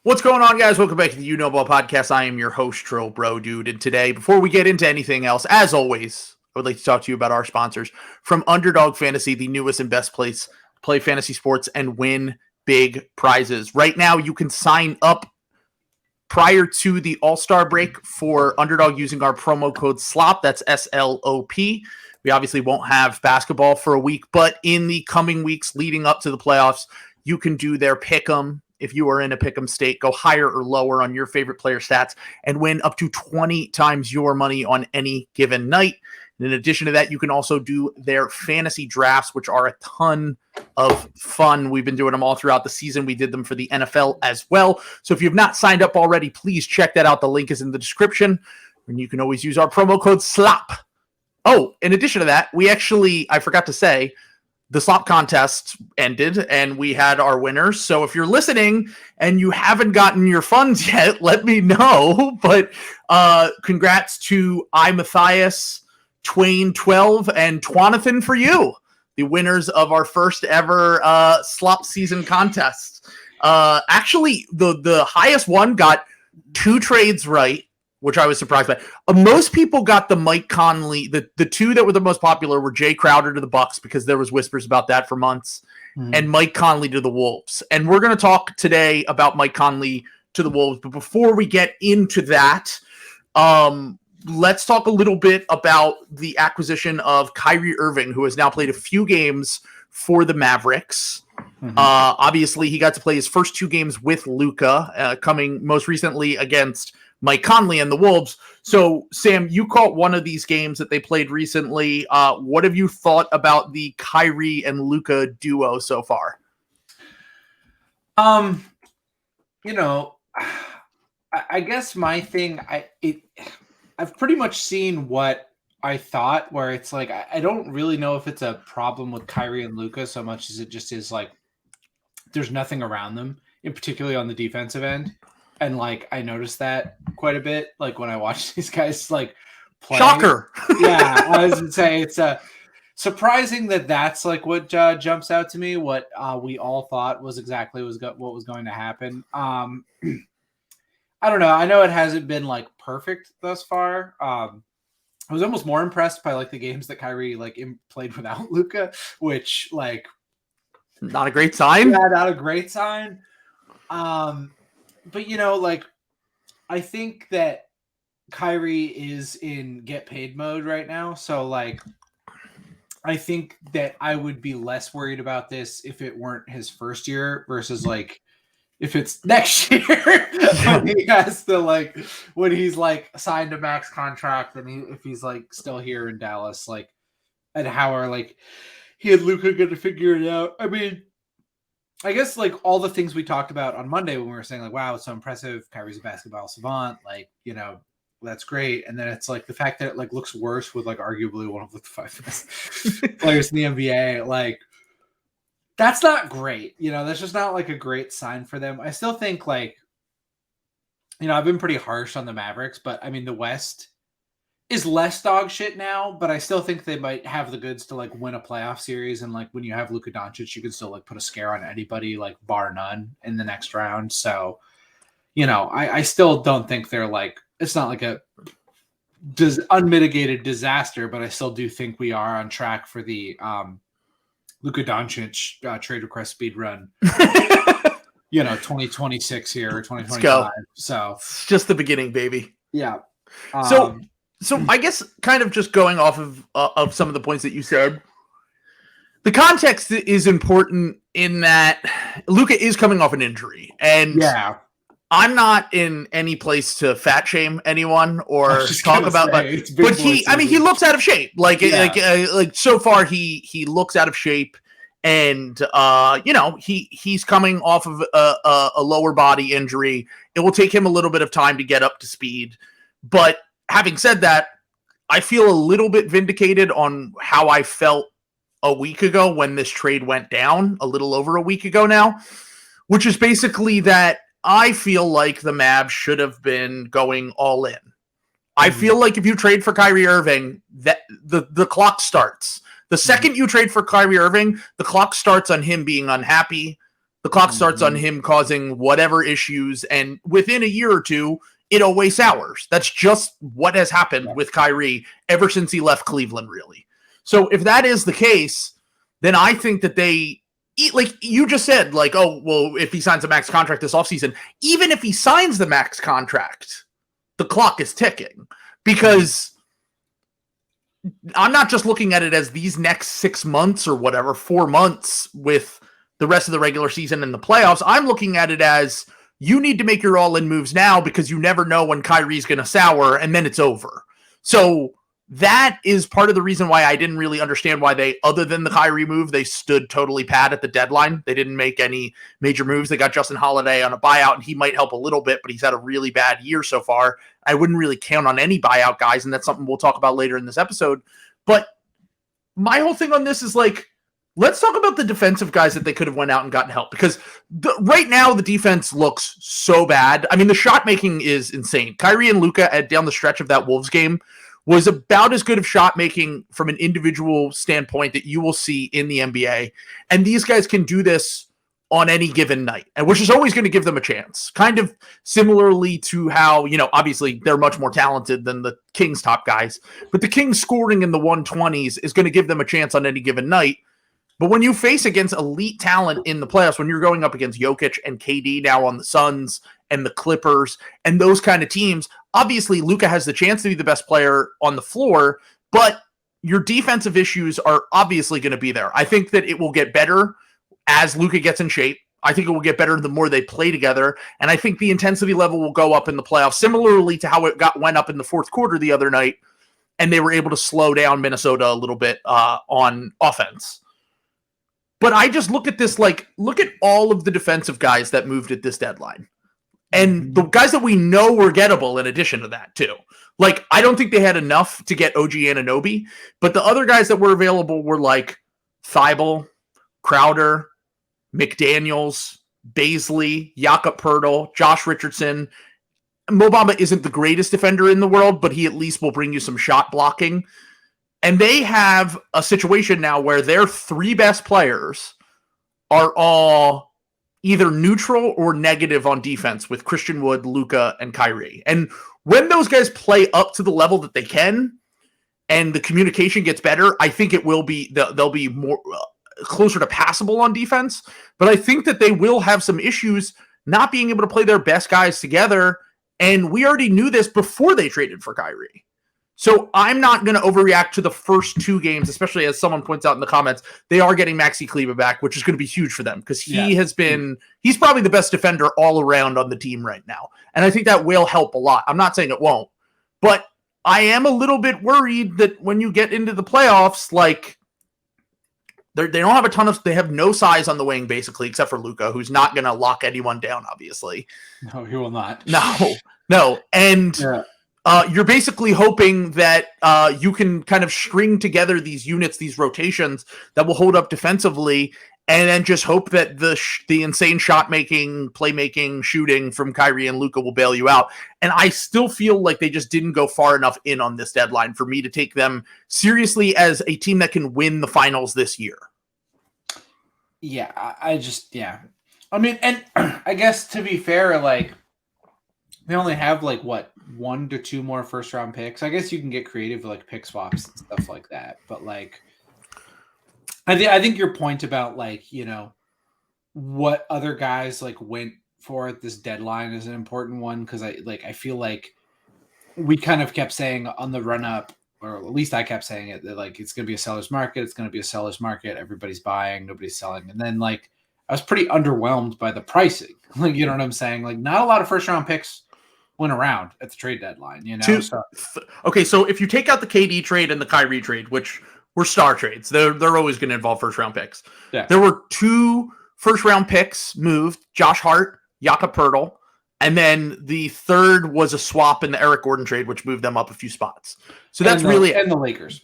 What's going on, guys? Welcome back to the You Know Ball Podcast. I am your host, Trill Bro Dude, and today, before we get into anything else, as always, I would like to talk to you about our sponsors from Underdog Fantasy, the newest and best place to play fantasy sports and win big prizes. Right now, you can sign up prior to the All-Star break for Underdog using our promo code SLOP. That's SLOP. We obviously won't have basketball for a week, but in the coming weeks leading up to the playoffs, you can do their pick'em. If you are in a pick'em state, go higher or lower on your favorite player stats and win up to 20 times your money on any given night. And in addition to that, you can also do their fantasy drafts, which are a ton of fun. We've been doing them all throughout the season. We did them for the NFL as well. So if you've not signed up already, please check that out. The link is in the description. And you can always use our promo code SLOP. Oh, in addition to that, I forgot to say, the slop contest ended and we had our winners. So if you're listening and you haven't gotten your funds yet, let me know. But congrats to Matthias, Twain12, and Twanathan for you, the winners of our first ever slop season contest. Actually, the highest one got 2 trades right, which I was surprised by. Most people got the Mike Conley. The two that were the most popular were Jay Crowder to the Bucks, because there was whispers about that for months, and Mike Conley to the Wolves. And we're going to talk today about Mike Conley to the Wolves. But before we get into that, let's talk a little bit about the acquisition of Kyrie Irving, who has now played a few games for the Mavericks. Obviously, he got to play his first 2 games with Luka, coming most recently against Mike Conley and the Wolves. So, Sam, you caught one of these games that they played recently. What have you thought about the Kyrie and Luka duo so far? I guess my thing, I've pretty much seen what I thought, where it's like, I don't really know if it's a problem with Kyrie and Luka so much as it just is like, there's nothing around them, and particularly on the defensive end. And like, I noticed that quite a bit, like when I watch these guys like play. Shocker. Yeah, I was going to say it's surprising that's like what jumps out to me. What we all thought was exactly what was going to happen. I don't know. I know it hasn't been like perfect thus far. I was almost more impressed by like the games that Kyrie played without Luka, which like not a great sign. Yeah, not a great sign. But I think that Kyrie is in get paid mode right now. So like, I think that I would be less worried about this if it weren't his first year versus like if it's next year when he has to when he's signed a max contract and if he's still here in Dallas, and how are he and Luka going to figure it out. I mean, I guess all the things we talked about on Monday when we were saying wow, it's so impressive. Kyrie's a basketball savant. That's great. And then it's the fact that it looks worse with arguably one of the 5 best players in the NBA. That's not great. That's just not a great sign for them. I still think I've been pretty harsh on the Mavericks, but I mean, the West is less dog shit now, but I still think they might have the goods to win a playoff series. And when you have Luka Doncic, you can still put a scare on anybody, bar none in the next round. So, I still don't think they're it's not a unmitigated disaster, but I still do think we are on track for the Luka Doncic trade request speed run. 2026 here or 2025. So it's just the beginning, baby. Yeah. So I guess kind of just going off of some of the points that you said, the context is important in that Luka is coming off an injury, and yeah, I'm not in any place to fat shame anyone or talk about, but he looks out of shape. So far he looks out of shape, and he's coming off of a lower body injury. It will take him a little bit of time to get up to speed, but having said that, I feel a little bit vindicated on how I felt a week ago when this trade went down, a little over a week ago now, which is basically that I feel like the Mavs should have been going all in. I feel like if you trade for Kyrie Irving, that the clock starts. The second you trade for Kyrie Irving, the clock starts on him being unhappy. the clock starts on him causing whatever issues, and within a year or two, it always sours. That's just what has happened with Kyrie ever since he left Cleveland, really. So if that is the case, then I think that they, like you just said, like, oh, well, if he signs a max contract this offseason, even if he signs the max contract, the clock is ticking. Because I'm not just looking at it as these next 6 months or whatever, 4 months with the rest of the regular season and the playoffs. I'm looking at it as you need to make your all-in moves now because you never know when Kyrie's going to sour and then it's over. So that is part of the reason why I didn't really understand why they, other than the Kyrie move, they stood totally pat at the deadline. They didn't make any major moves. They got Justin Holiday on a buyout, and he might help a little bit, but he's had a really bad year so far. I wouldn't really count on any buyout guys, and that's something we'll talk about later in this episode. But my whole thing on this is like, let's talk about the defensive guys that they could have went out and gotten help, because right now the defense looks so bad. I mean, the shot making is insane. Kyrie and Luka down the stretch of that Wolves game was about as good of shot making from an individual standpoint that you will see in the NBA. And these guys can do this on any given night, and which is always going to give them a chance. Kind of similarly to how, you know, obviously they're much more talented than the Kings top guys, but the Kings scoring in the 120s is going to give them a chance on any given night. But when you face against elite talent in the playoffs, when you're going up against Jokic and KD now on the Suns and the Clippers and those kind of teams, obviously Luka has the chance to be the best player on the floor, but your defensive issues are obviously going to be there. I think that it will get better as Luka gets in shape. I think it will get better the more they play together, and I think the intensity level will go up in the playoffs, similarly to how it went up in the fourth quarter the other night, and they were able to slow down Minnesota a little bit on offense. But I just look at this, like, look at all of the defensive guys that moved at this deadline. And the guys that we know were gettable in addition to that, too. Like, I don't think they had enough to get OG Anunoby, but the other guys that were available were like Thybulle, Crowder, McDaniels, Baisley, Jakob Poeltl, Josh Richardson. Mo Bamba isn't the greatest defender in the world, but he at least will bring you some shot blocking. And they have a situation now where their three best players are all either neutral or negative on defense with Christian Wood, Luka, and Kyrie. And when those guys play up to the level that they can and the communication gets better, I think it will be, they'll be more closer to passable on defense. But I think that they will have some issues not being able to play their best guys together. And we already knew this before they traded for Kyrie. So I'm not going to overreact to the first two games, especially as someone points out in the comments, they are getting Maxi Kleber back, which is going to be huge for them because he's probably the best defender all around on the team right now. And I think that will help a lot. I'm not saying it won't, but I am a little bit worried that when you get into the playoffs, like they don't have they have no size on the wing basically, except for Luka, who's not going to lock anyone down, obviously. No, he will not. No. And you're basically hoping that you can kind of string together these units, these rotations that will hold up defensively, and then just hope that the insane shot making, playmaking, shooting from Kyrie and Luka will bail you out. And I still feel like they just didn't go far enough in on this deadline for me to take them seriously as a team that can win the finals this year. Yeah, I mean, and I guess to be fair, like they only have like what, 1 to 2 more first round picks. I guess you can get creative with like pick swaps and stuff like that. But like, I think your point about like, you know, what other guys like went for at this deadline is an important one. Cause I feel like we kind of kept saying on the run up, or at least I kept saying it, that like, it's going to be a seller's market. It's going to be a seller's market. Everybody's buying, nobody's selling. And then like, I was pretty underwhelmed by the pricing. Like, you know what I'm saying? Like not a lot of first round picks went around at the trade deadline, you know? Okay, so if you take out the KD trade and the Kyrie trade, which were star trades, they're always going to involve first-round picks. Yeah. There were 2 first-round picks moved, Josh Hart, Jakob Poeltl, and then the third was a swap in the Eric Gordon trade, which moved them up a few spots. So that's and the Lakers.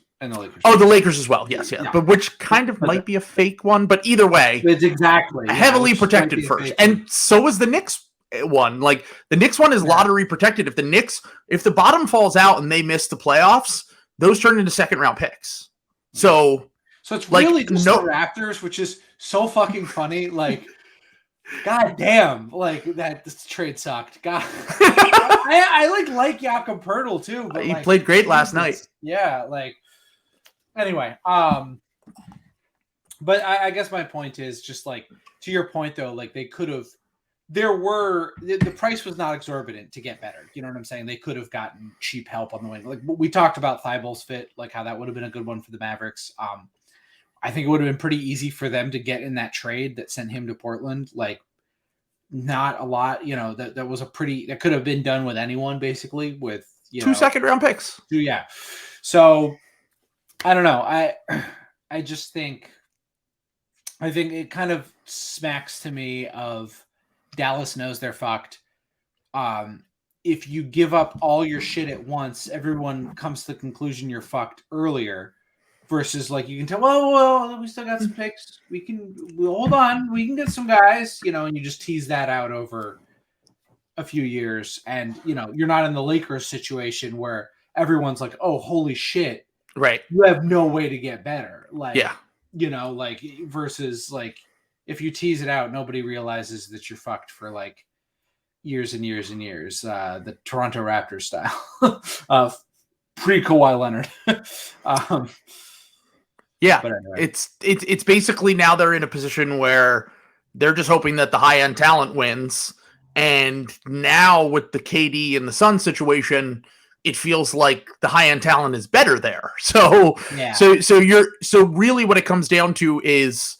Oh, the Lakers as well. Yes, yeah. But which kind of might be a fake one, but either way. It's exactly. Heavily protected first. And so was the Knicks one. Like the Knicks one is lottery protected. If the bottom falls out and they miss the playoffs, those turn into second round picks. So it's really just the Raptors, which is so fucking funny. Like God damn, like this trade sucked. God, I like Jakob Poeltl too, but He like, played great last Jesus. night. Yeah, like anyway, but I guess my point is just like to your point though, like they could have. The price was not exorbitant to get better. You know what I'm saying? They could have gotten cheap help on the wing. Like we talked about Thybulle's fit, like how that would have been a good one for the Mavericks. I think it would have been pretty easy for them to get in that trade that sent him to Portland. Like not a lot, that was that could have been done with anyone basically with, 2 second-round picks. Yeah. So I don't know. I just think it kind of smacks to me of Dallas knows they're fucked. If you give up all your shit at once, everyone comes to the conclusion you're fucked earlier. Versus, like, you can tell, well, we still got some picks. We'll hold on. We can get some guys, and you just tease that out over a few years. And, you're not in the Lakers situation where everyone's like, oh, holy shit. Right. You have no way to get better. Like, yeah. Versus, like, if you tease it out, nobody realizes that you're fucked for, like, years and years and years. The Toronto Raptors style. Pre-Kawhi Leonard. Yeah, anyway. It's basically now they're in a position where they're just hoping that the high-end talent wins. And now with the KD and the Suns situation, it feels like the high-end talent is better there. So, yeah. So really what it comes down to is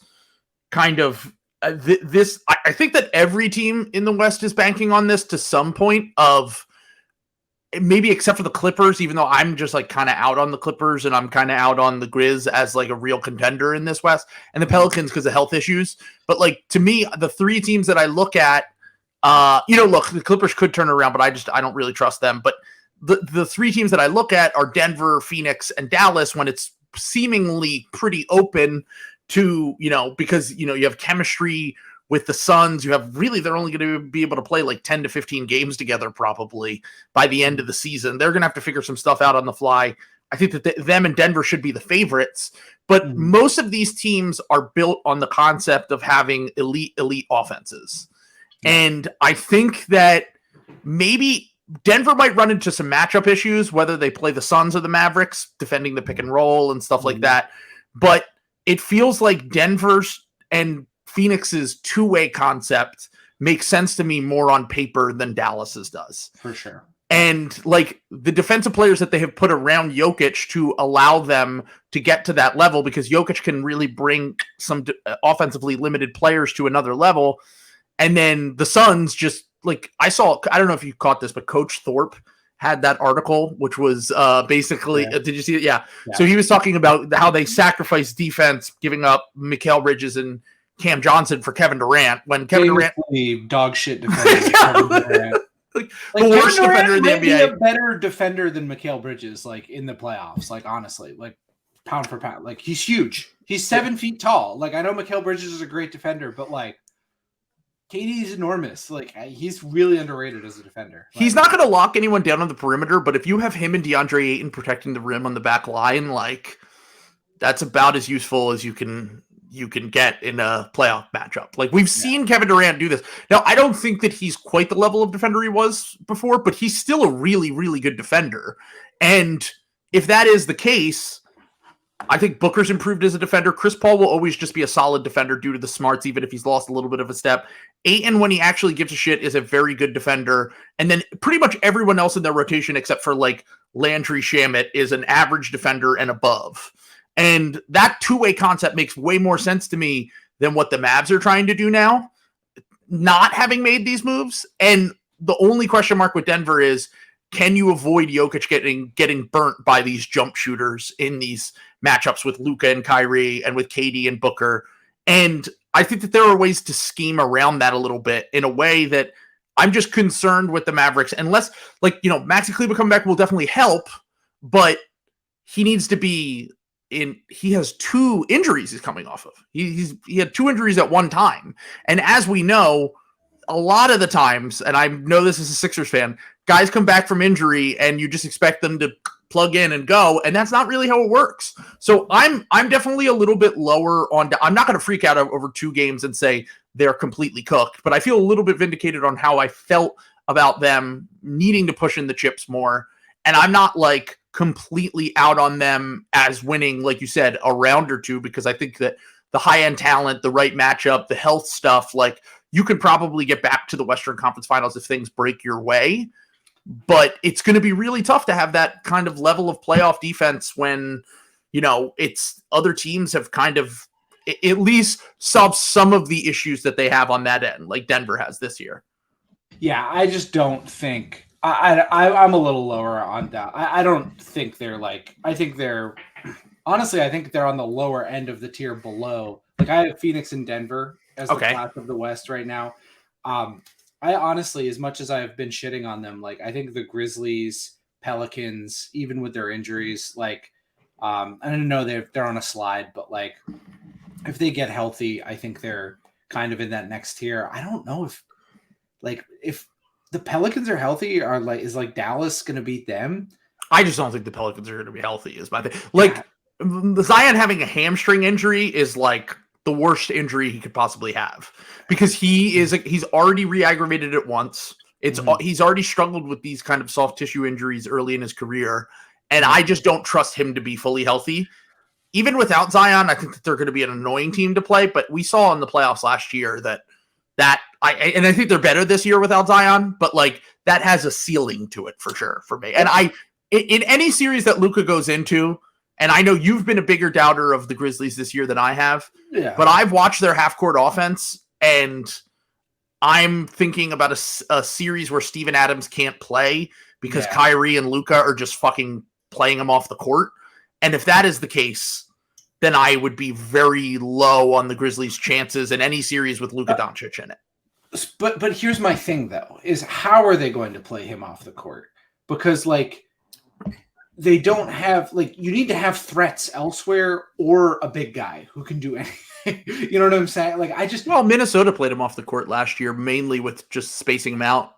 kind of this. I think that every team in the West is banking on this to some point of, maybe except for the Clippers, even though I'm just like kind of out on the Clippers and I'm kind of out on the Grizz as like a real contender in this West, and the Pelicans because of health issues. But like, to me, the 3 teams that I look at, look, the Clippers could turn around, but I don't really trust them. But the 3 teams that I look at are Denver, Phoenix, and Dallas when it's seemingly pretty open to, because, you have chemistry with the Suns. You have they're only going to be able to play like 10 to 15 games together probably by the end of the season. They're going to have to figure some stuff out on the fly. I think that them and Denver should be the favorites, but most of these teams are built on the concept of having elite offenses. And I think that maybe Denver might run into some matchup issues, whether they play the Suns or the Mavericks, defending the pick and roll and stuff like that. But it feels like Denver's and Phoenix's two-way concept makes sense to me more on paper than Dallas's does. For sure. And like the defensive players that they have put around Jokic to allow them to get to that level, because Jokic can really bring some offensively limited players to another level. And then the Suns just like, I don't know if you caught this, but Coach Thorpe had that article, which was basically, did you see it? Yeah. So he was talking about how they sacrificed defense, giving up Mikal Bridges and Cam Johnson for Kevin Durant when Kevin Durant dog shit defender. Kevin Durant. like the worst defender in the NBA. Be a better defender than Mikal Bridges, like in the playoffs. Like honestly, like pound for pound, like he's huge. He's 7 feet tall. Like I know Mikal Bridges is a great defender, but like KD is enormous. Like he's really underrated as a defender. Like, he's not going to lock anyone down on the perimeter, but if you have him and DeAndre Ayton protecting the rim on the back line, like that's about as useful as you can get in a playoff matchup. Like we've seen Kevin Durant do this. Now, I don't think that he's quite the level of defender he was before, but he's still a really, really good defender. And if that is the case, I think Booker's improved as a defender. Chris Paul will always just be a solid defender due to the smarts, even if he's lost a little bit of a step. Ayton, when he actually gives a shit, is a very good defender. And then pretty much everyone else in their rotation, except for like Landry Shamet, is an average defender and above. And that two-way concept makes way more sense to me than what the Mavs are trying to do now, not having made these moves. And the only question mark with Denver is, can you avoid Jokic getting burnt by these jump shooters in these matchups with Luka and Kyrie and with KD and Booker? And I think that there are ways to scheme around that a little bit in a way that I'm just concerned with the Mavericks. Unless, like, Maxi Kleber coming back will definitely help, but he needs to be he has 2 injuries he's coming off of. He had 2 injuries at one time. And as we know, a lot of the times, and I know this as a Sixers fan, guys come back from injury and you just expect them to plug in and go, and that's not really how it works. So I'm definitely a little bit lower on. I'm not going to freak out over 2 games and say they're completely cooked. But I feel a little bit vindicated on how I felt about them needing to push in the chips more. And I'm not like completely out on them as winning, like you said, a round or two, because I think that the high-end talent, the right matchup, the health stuff, like you can probably get back to the Western Conference Finals if things break your way. But it's going to be really tough to have that kind of level of playoff defense when, it's other teams have kind of at least solved some of the issues that they have on that end, like Denver has this year. Yeah, I just don't think I'm a little lower on that. I don't think they're like. I think they're honestly. I think they're on the lower end of the tier below. Like I have Phoenix and Denver as the class of the West right now. I honestly, as much as I've been shitting on them, like I think the Grizzlies, Pelicans, even with their injuries, like I don't know they're on a slide, but like if they get healthy, I think they're kind of in that next tier. I don't know if the Pelicans are healthy, is Dallas going to beat them? I just don't think the Pelicans are going to be healthy. Is my thing. Like Zion having a hamstring injury is like the worst injury he could possibly have because he's already re-aggravated it once. He's already struggled with these kind of soft tissue injuries early in his career, and I just don't trust him to be fully healthy. Even without Zion, I think that they're going to be an annoying team to play. But we saw in the playoffs last year that I think they're better this year without Zion, but like that has a ceiling to it for sure for me. And in any series that Luka goes into, and I know you've been a bigger doubter of the Grizzlies this year than I have, but I've watched their half-court offense, and I'm thinking about a series where Steven Adams can't play because Kyrie and Luka are just fucking playing him off the court. And if that is the case, then I would be very low on the Grizzlies' chances in any series with Luka Doncic in it. But here's my thing, though, is how are they going to play him off the court? Because, like, they don't have, like, you need to have threats elsewhere or a big guy who can do anything. You know what I'm saying? Like, Well, Minnesota played him off the court last year, mainly with just spacing him out.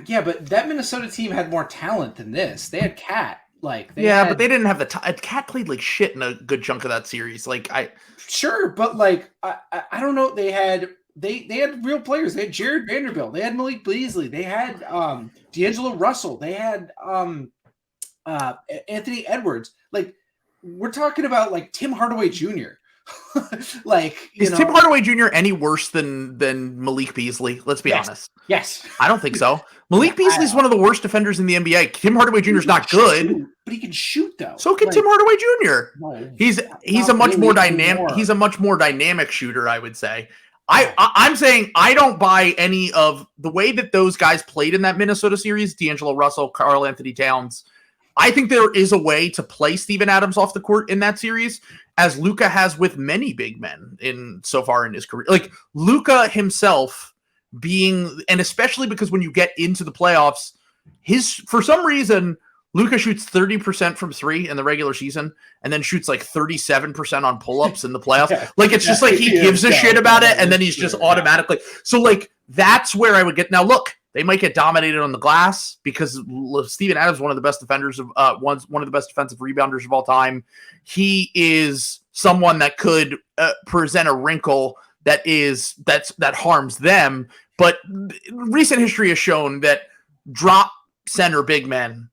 Yeah, but that Minnesota team had more talent than this. They had Cat. But they didn't have the Cat played like shit in a good chunk of that series. Sure, but like I don't know. They had real players. They had Jared Vanderbilt. They had Malik Beasley. They had D'Angelo Russell. They had Anthony Edwards. Like we're talking about like Tim Hardaway Jr. Is Tim Hardaway Jr. any worse than Malik Beasley? Let's be honest. Yes. I don't think so. Malik Beasley is one of the worst defenders in the NBA. Tim Hardaway Jr. is not good, but he can shoot though. So can Tim Hardaway Jr. No, he's a much more dynamic. He's a much more dynamic shooter, I would say. I'm saying I don't buy any of the way that those guys played in that Minnesota series. D'Angelo Russell, Karl Anthony Towns. I think there is a way to play Steven Adams off the court in that series, as Luka has with many big men so far in his career. Like Luka himself and especially because when you get into the playoffs, for some reason, Luka shoots 30% from three in the regular season and then shoots like 37% on pull-ups in the playoffs. Like it's just like he gives a shit about it and then he's just automatically. So like that's where I would get. Now look, they might get dominated on the glass because Steven Adams is one of the best defenders of one of the best defensive rebounders of all time. He is someone that could present a wrinkle that harms them. But recent history has shown that drop center big men.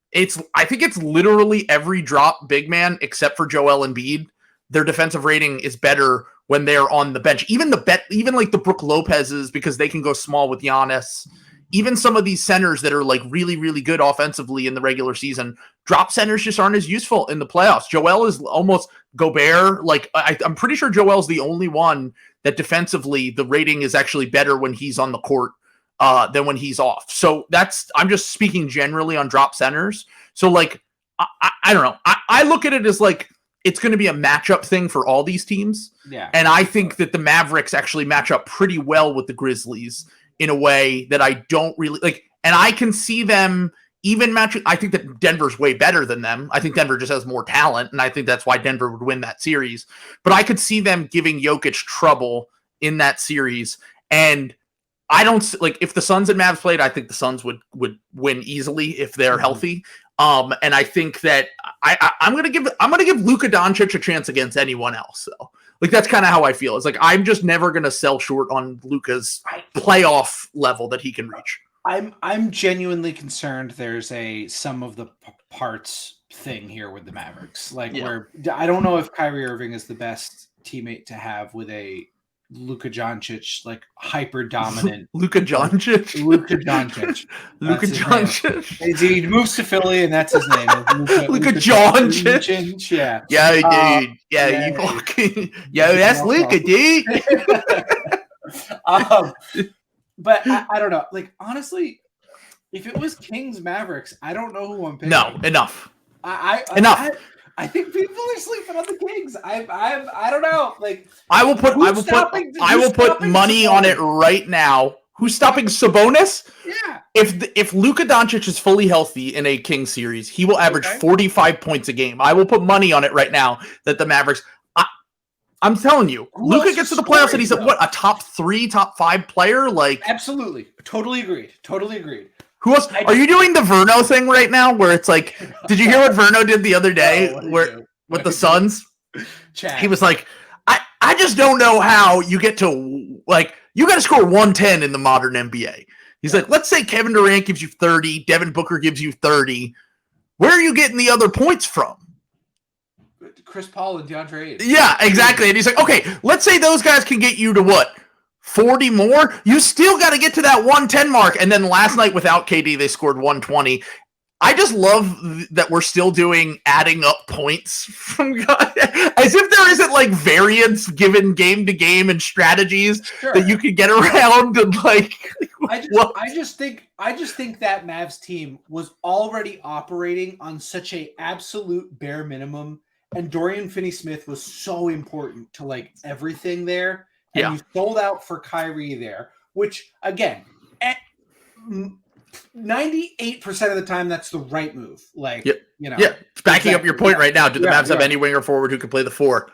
I think it's literally every drop big man except for Joel Embiid. Their defensive rating is better when they're on the bench. Even like the Brook Lopez's, because they can go small with Giannis. Even some of these centers that are like really, really good offensively in the regular season, drop centers just aren't as useful in the playoffs. Joel is almost Gobert. Like I'm pretty sure Joel's the only one that defensively the rating is actually better when he's on the court than when he's off. So I'm just speaking generally on drop centers. So like, I don't know. I look at it as like, it's going to be a matchup thing for all these teams. Yeah. And I think that the Mavericks actually match up pretty well with the Grizzlies in a way that I don't really like. And I can see them even matching. I think that Denver's way better than them. I think Denver just has more talent. And I think that's why Denver would win that series. But I could see them giving Jokic trouble in that series. And I don't like if the Suns and Mavs played, I think the Suns would win easily if they're healthy. And I think that I'm gonna give Luka Doncic a chance against anyone else though. Like, that's kind of how I feel. It's like, I'm just never going to sell short on Luka's playoff level that he can reach. I'm genuinely concerned there's a sum of the parts thing here with the Mavericks. Like, where I don't know if Kyrie Irving is the best teammate to have with a Luka Doncic, like hyper dominant. Luka Doncic. He moves to Philly, and that's his name. Luka Doncic. Yeah. You fucking. That's Luka, dude. But I don't know. Like, honestly, if it was Kings Mavericks, I don't know who I'm picking. No, enough. Enough. I think people are sleeping on the Kings. I don't know. Like, I will put money on it right now. Who's stopping Sabonis? Yeah. If Luka Doncic is fully healthy in a Kings series, he will average 45 points a game. I will put money on it right now that the Mavericks. I'm telling you, Luka gets to the playoffs and he's a top 3, top 5 player. Like, absolutely, totally agreed. Who else? Are you doing the Verno thing right now where it's like, did you hear what Verno did the other day with the Suns? Chad. He was like, I just don't know how you get to, like, you got to score 110 in the modern NBA. He's like, let's say Kevin Durant gives you 30, Devin Booker gives you 30. Where are you getting the other points from? Chris Paul and DeAndre Ayton. Yeah, exactly. And he's like, okay, let's say those guys can get you to what? 40 more? You still got to get to that 110 mark. And then last night without KD, they scored 120. I just love that we're still doing adding up points from guys, as if there isn't like variance given game to game and strategies that you could get around. And like, I just think that Mavs team was already operating on such a absolute bare minimum. And Dorian Finney-Smith was so important to like everything there. And you sold out for Kyrie there, which again, 98% of the time, that's the right move. Like, it's backing up your point right now. Do the Mavs have any winger forward who can play the 4?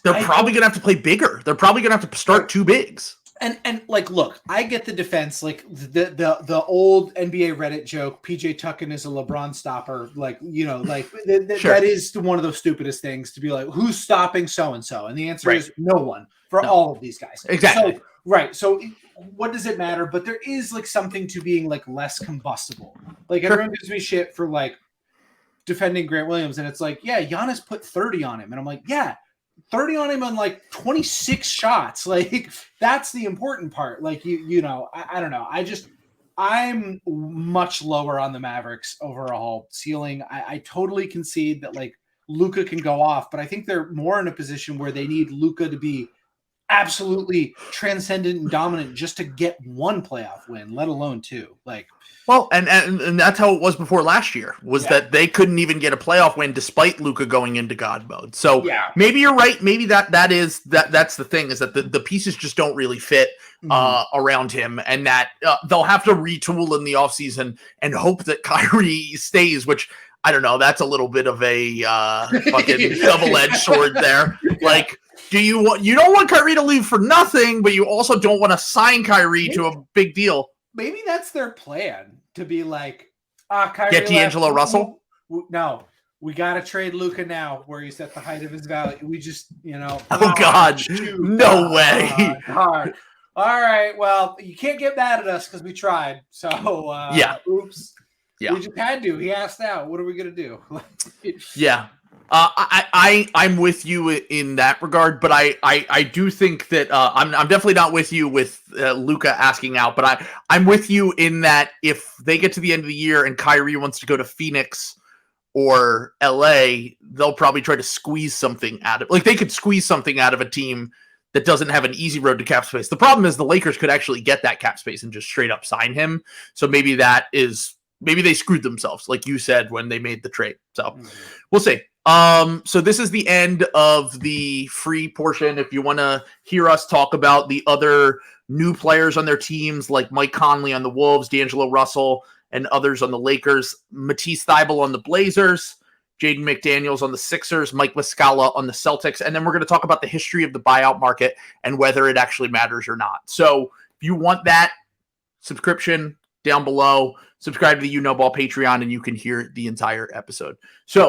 They're probably going to have to play bigger. They're probably going to have to start 2 bigs. And like, look, I get the defense, like the old NBA Reddit joke, PJ Tuckin is a LeBron stopper. Like, that is one of those stupidest things to be like, who's stopping so-and-so? And the answer is no one for all of these guys. Exactly. So what does it matter? But there is like something to being like less combustible. Like, everyone gives me shit for like defending Grant Williams. And it's like, yeah, Giannis put 30 on him. And I'm like, yeah, 30 on him on like 26 shots. Like, that's the important part. Like, I don't know. I'm much lower on the Mavericks overall ceiling. I totally concede that like Luka can go off, but I think they're more in a position where they need Luka to be absolutely transcendent and dominant just to get one playoff win, let alone 2. Like, well, and that's how it was before last year, was that they couldn't even get a playoff win despite Luka going into God mode. So maybe you're right. Maybe that's the thing, is that the pieces just don't really fit around him, and that they'll have to retool in the offseason and hope that Kyrie stays, which I don't know. That's a little bit of a fucking double-edged sword there. Like, you don't want Kyrie to leave for nothing, but you also don't want to sign Kyrie to a big deal. Maybe that's their plan, to be like, Kyrie get D'Angelo Russell? No, we got to trade Luka now, where he's at the height of his value. We just, Oh, God. No way. Hard. All right, well, you can't get mad at us because we tried. So, oops. Yeah. We just had to. He asked out. What are we going to do? Yeah. I'm with you in that regard, but I do think that I'm definitely not with you with Luka asking out, but I'm with you in that if they get to the end of the year and Kyrie wants to go to Phoenix or LA, they'll probably try to squeeze something out of, like, they could squeeze something out of a team that doesn't have an easy road to cap space. The problem is the Lakers could actually get that cap space and just straight up sign him. So maybe they screwed themselves, like you said, when they made the trade. So we'll see. So this is the end of the free portion. If you want to hear us talk about the other new players on their teams, like Mike Conley on the Wolves, D'Angelo Russell, and others on the Lakers, Matisse Thybulle on the Blazers, Jaden McDaniels on the Sixers, Mike Muscala on the Celtics, and then we're going to talk about the history of the buyout market and whether it actually matters or not. So if you want that subscription, down below, subscribe to the Ball Patreon, and you can hear the entire episode. So